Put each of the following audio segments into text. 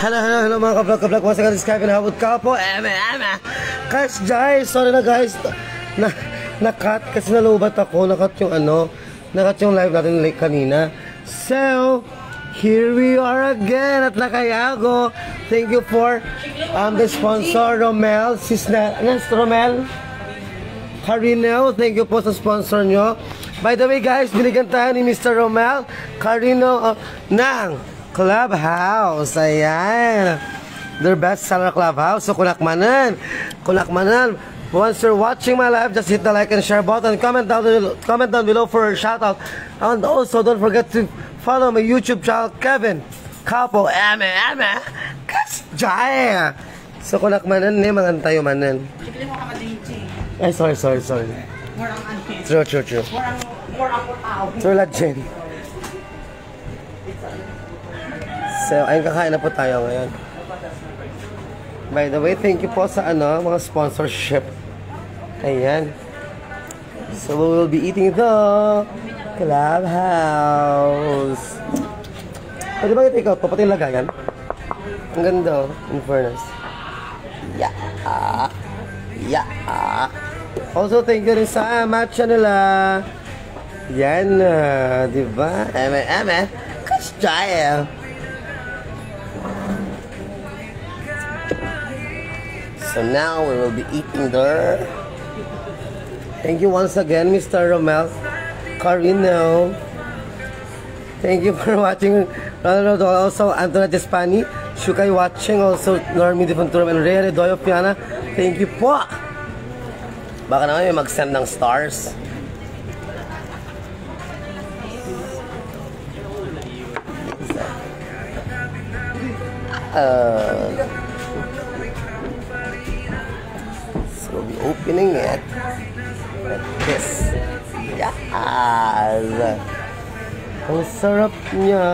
Hello mga kablog. Once again, this is Kevin Howard Capo. Guys, sorry na guys. Na-cut kasi nalubat ako. Na-cut yung live natin like kanina. So, here we are again at Nakayago. Thank you for the sponsor, Romel. Romel Carino. Thank you po sa sponsor nyo. By the way guys, binigyan tayo ni Mr. Romel Carino ng Clubhouse. Ayan. Their best seller Clubhouse. So kunakmanan. Once you're watching my live, just hit the like and share button. Comment down below for a shout out. And also don't forget to follow my YouTube channel, Kevin Capo. Kasjaya. So kunakmanan ni mga tayo manan. Ay, sorry. True. True legend. So, ayun, kakain na po tayo ngayon. By the way, thank you po sa mga sponsorship. Ayan. So, we will be eating the Clubhouse. Pwede ba i-take out po? Pati yung lagayan? Ang ganda, in fairness. Yeah. Also, thank you rin sa matcha nila. Yan, diba? Kasjaya. So now we will be eating there. Thank you once again, Mr. Romel Carino. Thank you for watching. Also, Antoinette Espani, Shukay watching. Also, Normie De Fontura and Rhea Doyo Piana. Thank you po. Baka naman may mag-send ng stars. So we'll be opening it like this. Yes! Ang sarap niya.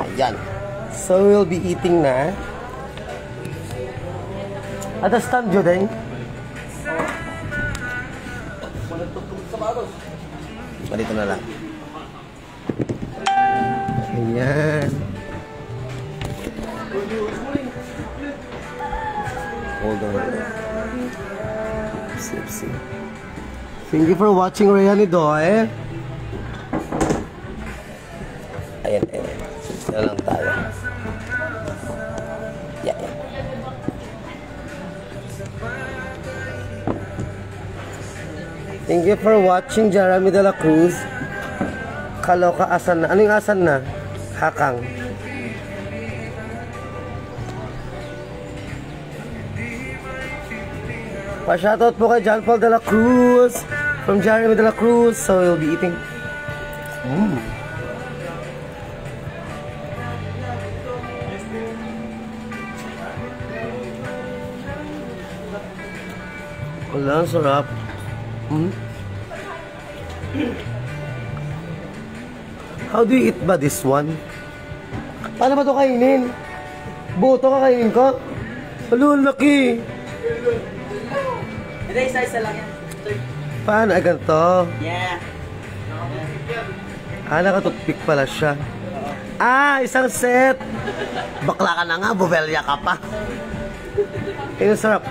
Ayan. So we'll be eating na. At the stand yun din. Dito na lang. Ayan. Hold on. Sipsy. Thank you for watching Rayani Doy. Ayan. Sipsy na lang tayo. Yeah. Thank you for watching Jeremy De La Cruz. Kaloka asan na? Ano yung asan na? Hakang. Pa-shoutout po kay John Paul De La Cruz from Jeremy De La Cruz. So we'll be eating. Wala, sarap. How do you eat ba this one? Paano ba ito kainin? Buto kakainin ko? Halun, laki! Hindi, isa-isa lang yan. Paano? Ay, ganito? Yeah. Nakatutpik pala siya. Isang set! Bakla ka na nga, Bovelia ka pa. Ayun, sarap.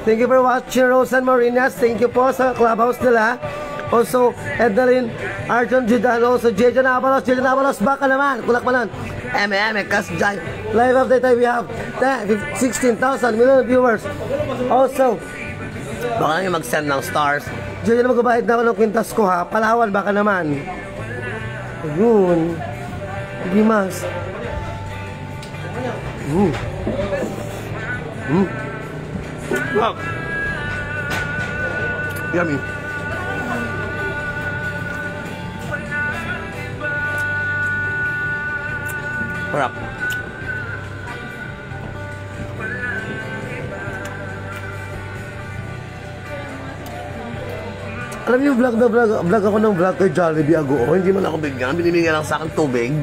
Thank you for watching, Rosan Marinas. Thank you po sa Clubhouse nila. Also, Edalyn, Arjun Judan, also Jejan Abalos, baka naman, kulak manan. Kasjay. Live update tayo, we have 16,000 million viewers. Also, baka nang mag-send ng stars. Jejan na magbabayad na ako ng kwintas ko ha. Palawan, baka naman. Ayun. Gimas. Wow. Yummy. Harap. Alam niyo, vlog ako ng vlog kay Jollibee Agoo. Hindi man ako bigyan. Binibigyan lang sa akin tubig.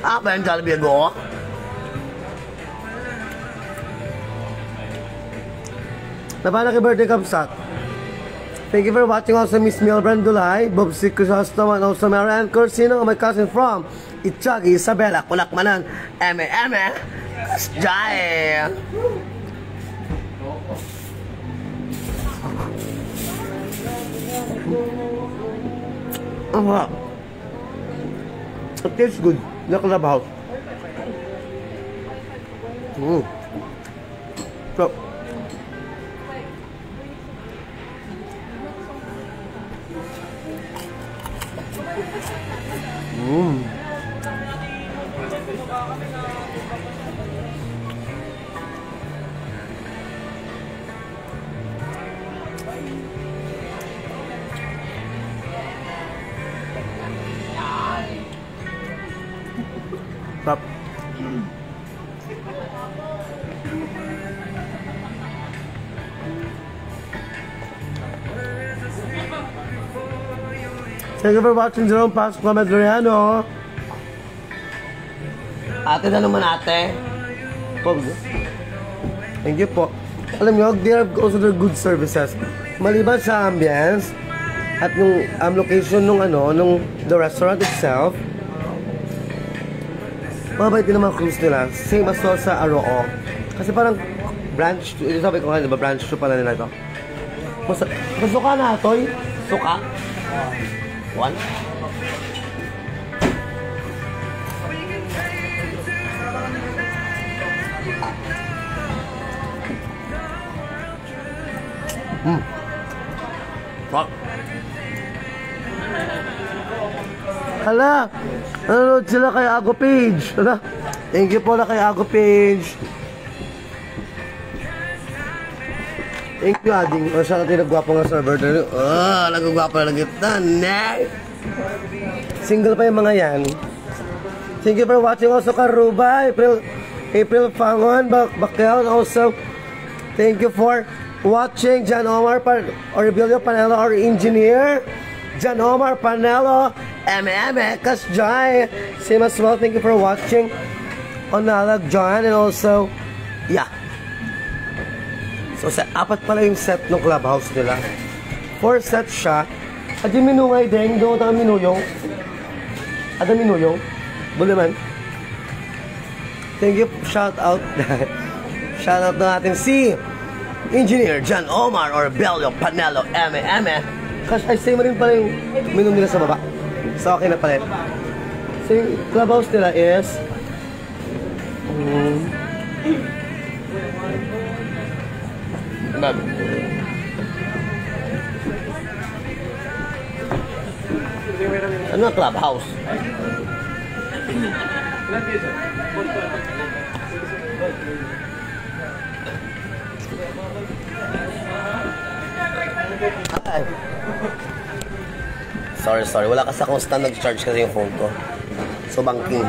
Ba yung Jollibee Agoo? Nabala kay birthday kamsat. Thank you for watching also Miss Mel Brandulay, Bob C. Chrysostom, and also Mary Ann Corsino, my cousin from Itchagi, Isabela, Kulakmanan, Eme, Kasjay. Wow. It tastes good. The clubhouse. So, Stop. Thank you for watching Jerome Pasqua Madriano. Ate na naman ate. Thank you po. Alam nyo, they have also their good services. Maliban sa ambience at yung location nung the restaurant itself, mabait din naman cruise nila. Same as well sa Aroo. Kasi parang branch, sabi ko nga, diba, branch 2 pala nila ito. Masuka na, Toy? Suka? 1? Fuck. Hala, nanonood sila kay Ago Page. Hala, thank you po na kay Ago Page. Thank you, Ading. O siya natin nagwapo nga server. Nagagwapo na gitna. Single pa yung mga yan. Thank you for watching also Karuba, April Fangon, Bakyaw also. Thank you for watching John Omar Orbilio Panelo, our engineer. John Omar Panelo, Kasjay. Same as well, thank you for watching Onalag John and also, yeah. So, apat pala yung set ng clubhouse nila. 4 sets siya. At yung minungay din, doon ang minuyong. At ang minuyong. Buliman. Thank you, shout out. Shout out na natin si Engineer John Omar Orbilio Panelo, Kasi ay same rin pala yung menu nila sa baba. So, okay na pala. So, yung clubhouse nila is ano ang clubhouse? Ay. Sorry. Wala kasi akong stand nag-charge kasi yung phone ko. So, banking.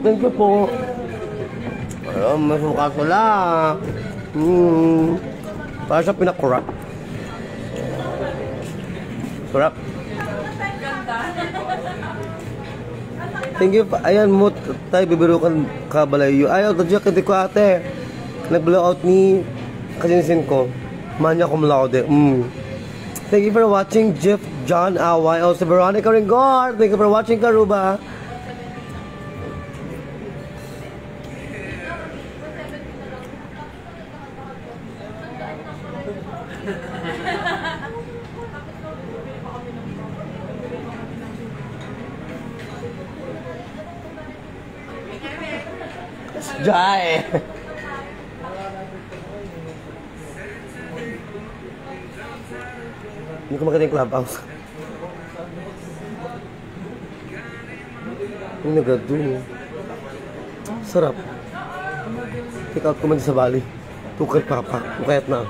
Thank you po. Masuka ko lang. Para siya pinakurap. Kurap. Thank you. Ayan mo, tayo bibirukan kabalayo. Ayaw, tadyak, hindi ko ate. Nag-blowout ni kasinsin ko. Manya cum laude. Thank you for watching Jeff John Away. Also Veronica Ringor. Thank you for watching Karuba. Jai. Hindi ko makita yung clubhouse. Yung nag-do. Sarap. Take out ko man sa Bali. Tukad papa. Ukayat na.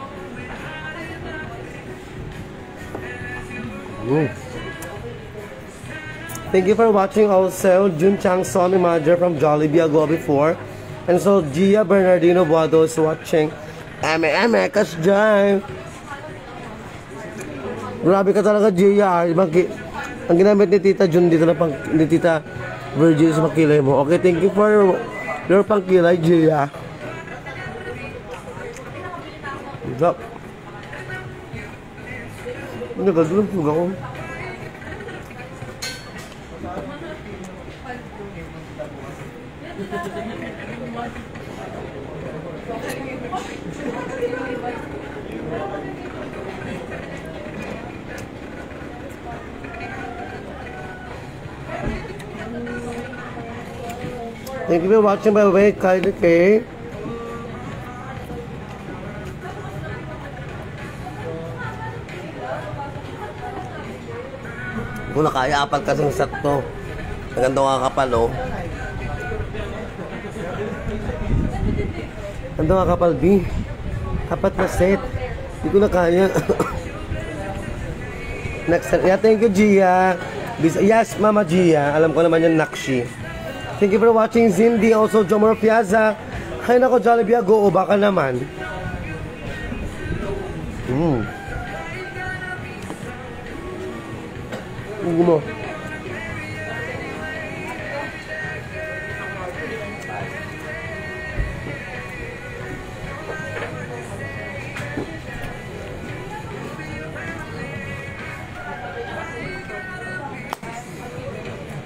Thank you for watching also. Jun Chang Sony Manager from Jollibee Ago before. And so Gia Bernardino Buado is watching. Kasjay. Grabe ka talaga, Gia. Ang ginamit ni Tita Jun dito na ni Tita Virgin sa makilay mo. Okay, thank you for your pangkilay, Gia. Sarap. Nagadulog ako. Thank you for watching, by the way, Kylie K. Kung nakaya apat kasing set to. Maganda nga kapal, oh. Ganda nga kapal, B. Apat na set. Hindi ko na kaya. Next set. Yeah, thank you, Gia. Yes, Mama Gia. Alam ko naman yung Nakshi. Thank you for watching, Cindy. Also, Jomar Piazza. Hay nako, Jollibee Ago. O baka naman. Mo.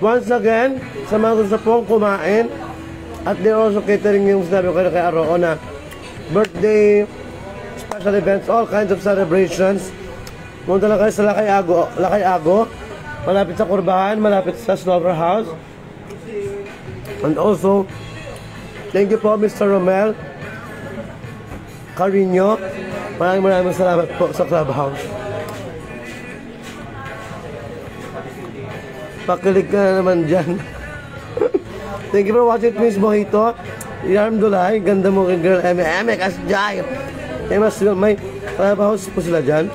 Once again, sa mga gusto pong kumain, at they're also catering yung sinabi ko kay Aro na birthday, special events, all kinds of celebrations. Punta lang kayo sa Lakay Ago, malapit sa Kurbahan, malapit sa Slaughterhouse. And also, thank you po Mr. Romel Carino. Maraming salamat po sa Clubhouse. Pakilig ka na naman dyan. Thank you for watching Twins Mojito. Yarm Dulay, ganda mo kay girl Eme Kasjay. May clubhouse po sila dyan.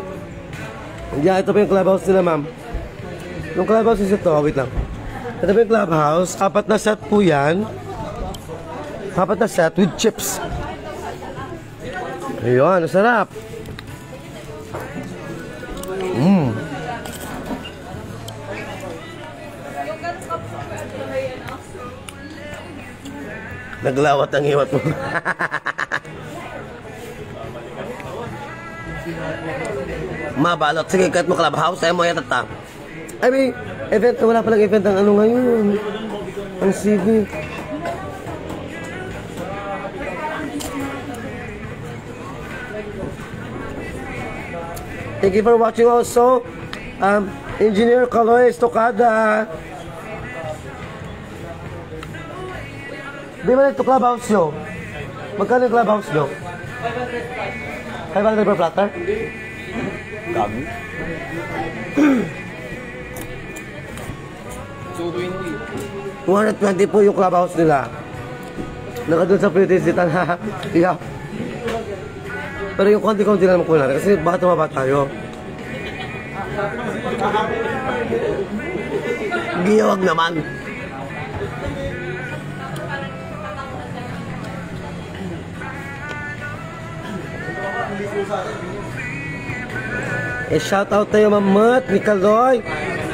Diyan, ito po yung clubhouse nila, ma'am. Yung clubhouse is ito, wait lang. Ito po yung clubhouse, 4 na set po yan. 4 na set with chips. Ayun, sarap. Naglawat ang iwat mo. Mabalot. Sige, kahit mo clubhouse, ay mo yatata. I mean, event, wala palang event ang ano ngayon. Ang CV. Thank you for watching also. Engineer Kaloy Estocada. Di ba ito clubhouse nyo? Magkano yung clubhouse nyo? 500 per platter? Kami? 220 po yung clubhouse nila. Nakadun sa pretty sitan, ha? Yeah. Pero yung konti-konti na naman ko natin kasi baka tumaba tayo. Giyawag naman. Shout out tayo Mamat ni Kaloy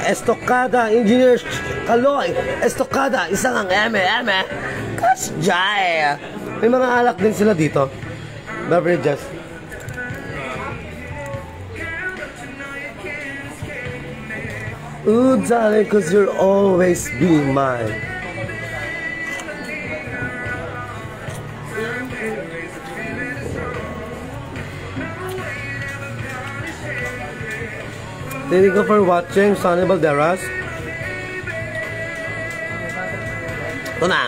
Estocada, Engineer Kaloy Estocada, isang ang eme Kasjay. May mga alak din sila dito, beverages. Ooh darling, cause you'll always be mine. Thank you for watching Sonny Balderas. Ito na.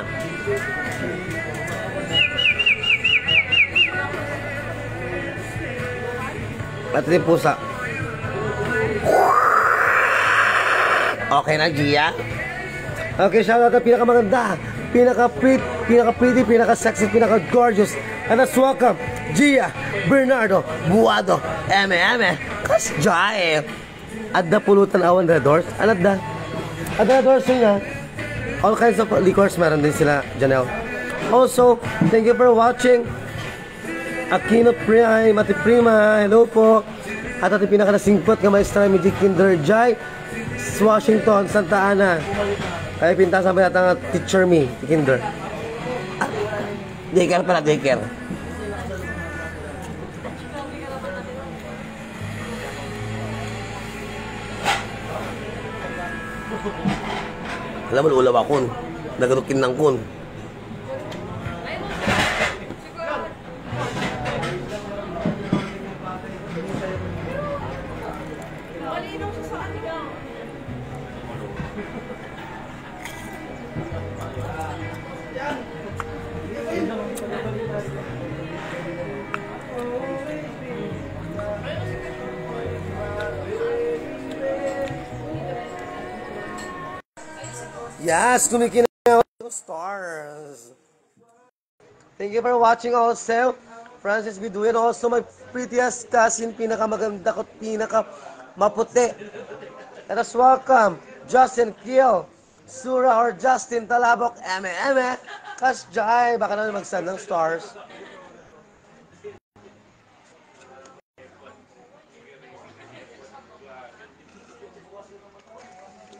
At rin pusa. Okay na, Gia? Okay, shoutout ang pinakamaganda, pinaka-pretty, pinaka-sexy, pinaka-gorgeous. And let's welcome Gia Bernardo Buado Eme Kasjay. Adda pulutan awan Red Doors. Adda Red Doors niya. All kinds of liquors meron din sila, Janelle. Also, thank you for watching Aquino Prime, Ate Prima, hello po. At ating pinakalasingpot nga maestra Magic Kinder Jai Washington, Santa Ana. Kaya pintasan pa natin ang teacher me, Kinder. Daycare pala, daycare. Alam mo, ulaw akon. Nagarukin ng kun. Yes, kumikinang stars. Thank you for watching also. Francis Biduyan, also my prettiest cousin, pinakamaganda ko, pinakamaputi. Let us welcome Justin Kiel, Sura or Justin Talabok, eme, Kas Jai, baka naman mag-send ng stars.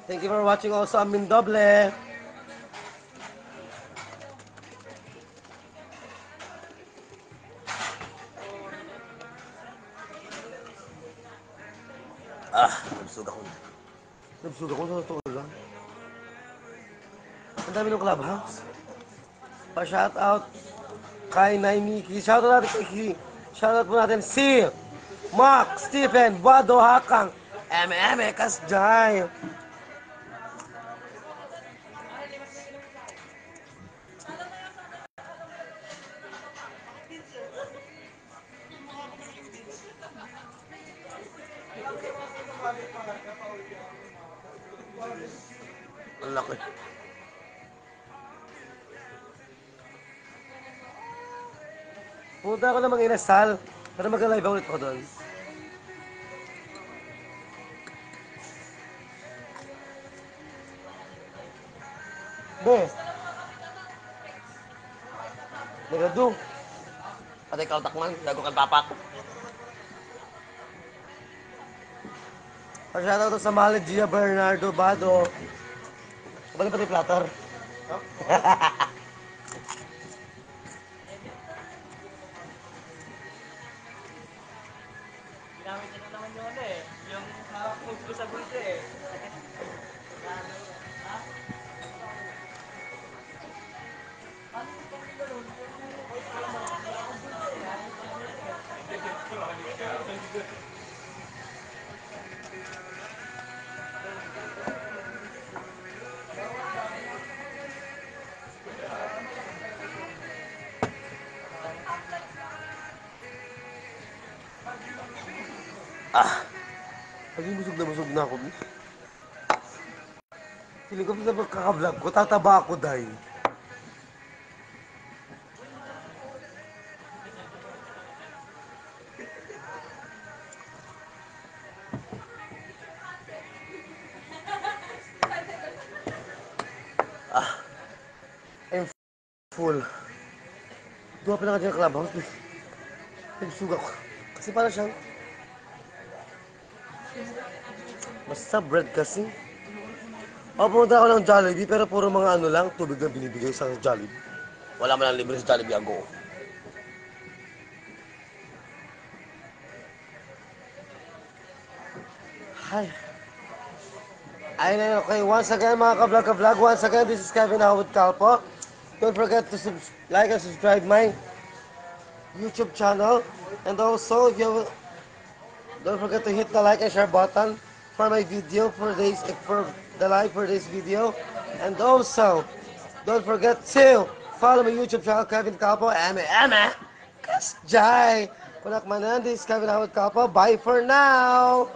Thank you for watching also Amin Doble. Nabsug ako. Nabsug ako sa totoo lang. Ang dami ng clubhouse. Pa-shoutout kay Nay Miki. Shoutout natin kay Ki. Shoutout po natin si Mark, Stephen, Wado Hakang, eme, Kas Jai. Ang laki. Punta ako ng mga inasal para mag-live ulit ako doon. Be. Nagado. Patay ka utakman, dago kang papak. Shoutout sa mahal ni Gia Bernardo Bado. Balik pati platter. Ginamit na naman yung ano eh. Yung food ko sa bulto eh. Paging busog na ako. Feeling ko na pagkakablog ko, tataba ako dahil. I'm full. Doon pa na ka dyan clubhouse. Nagsug ako. Kasi para siyang basta bread kasi. Pumunta ako ng Jollibee pero puro mga ano lang, tubig na binibigay sa Jollibee. Wala man ang libre sa Jollibee ako. Hi. Ayun, okay. Once again mga ka-vlog, once again, this is Kevin Howard Calpo. Don't forget to like and subscribe my YouTube channel. And also, if you don't forget to hit the like and share button for my video for this, for the live for this video. And also, don't forget to follow my YouTube channel, Kevin Capo, eme, Kas Jai. Kunak manan, this is Kevin Howard Capo. Bye for now.